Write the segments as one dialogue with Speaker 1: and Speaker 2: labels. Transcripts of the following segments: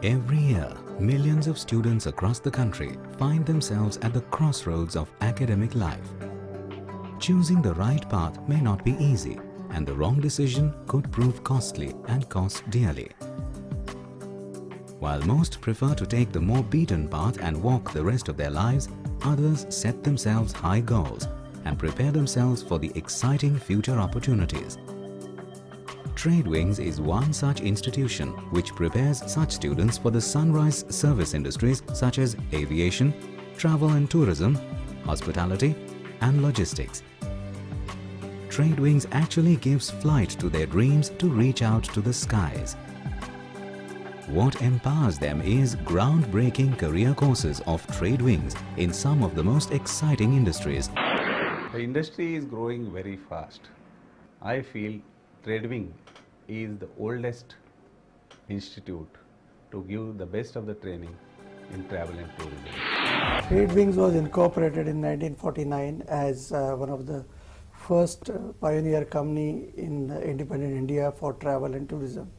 Speaker 1: Every year, millions of students across the country find themselves at the crossroads of academic life. Choosing the right path may not be easy, and the wrong decision could prove costly and cost dearly. While most prefer to take the more beaten path and walk the rest of their lives, others set themselves high goals and prepare themselves for the exciting future opportunities. TradeWings is one such institution which prepares such students for the sunrise service industries such as aviation, travel and tourism, hospitality and logistics. TradeWings actually gives flight to their dreams to reach out to the skies. What empowers them is groundbreaking career courses of TradeWings in some of the most exciting industries.
Speaker 2: The industry is growing very fast. I feel TradeWing is the oldest institute to give the best of the training in travel and tourism.
Speaker 3: TradeWings was incorporated in 1949 as one of the first pioneer company in independent India for travel and tourism.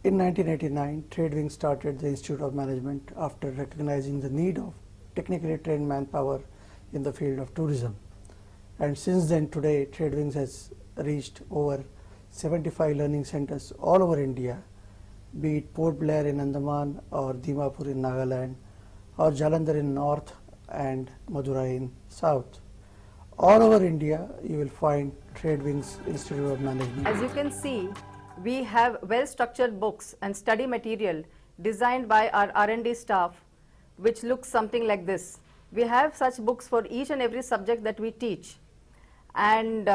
Speaker 3: In 1989, TradeWings started the Institute of Management after recognizing the need of technically trained manpower in the field of tourism. And since then, today, TradeWings has reached over 75 learning centers all over India, be it Port Blair in Andaman or Dimapur in Nagaland or Jalandhar in north and Madurai in south. All over India, you will find TradeWings Institute of Management.
Speaker 4: As you can see, we have well-structured books and study material designed by our R&D staff, which looks something like this. We have such books for each and every subject that we teach. And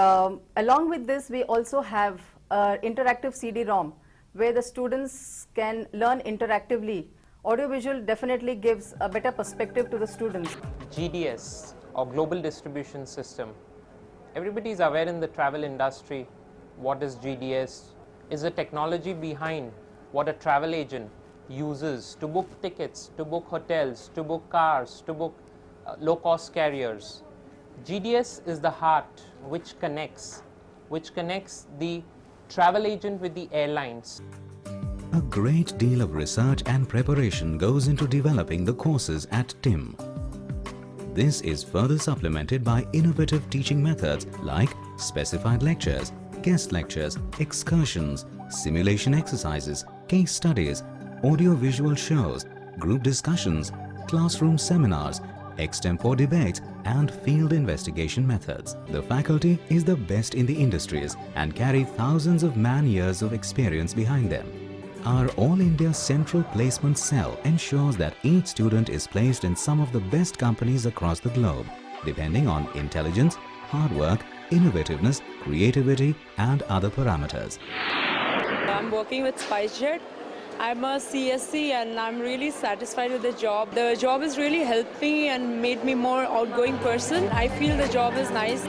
Speaker 4: along with this, we also have interactive CD-ROM, where the students can learn interactively. Audiovisual definitely gives a better perspective to the students.
Speaker 5: GDS, or Global Distribution System. Everybody is aware in the travel industry what is GDS, is the technology behind what a travel agent uses to book tickets, to book hotels, to book cars, to book low-cost carriers. GDS is the heart which connects the travel agent with the airlines.
Speaker 1: A great deal of research and preparation goes into developing the courses at TIM. This is further supplemented by innovative teaching methods like specified lectures, guest lectures, excursions, simulation exercises, case studies, audio-visual shows, group discussions, classroom seminars, extempore debates and field investigation methods. The faculty is the best in the industries and carry thousands of man-years of experience behind them. Our All India Central Placement Cell ensures that each student is placed in some of the best companies across the globe, depending on intelligence, hard work, innovativeness, creativity and other parameters.
Speaker 6: I'm working with SpiceJet. I'm a CSC and I'm really satisfied with the job. The job has really helped me and made me more outgoing person. I feel the job is nice.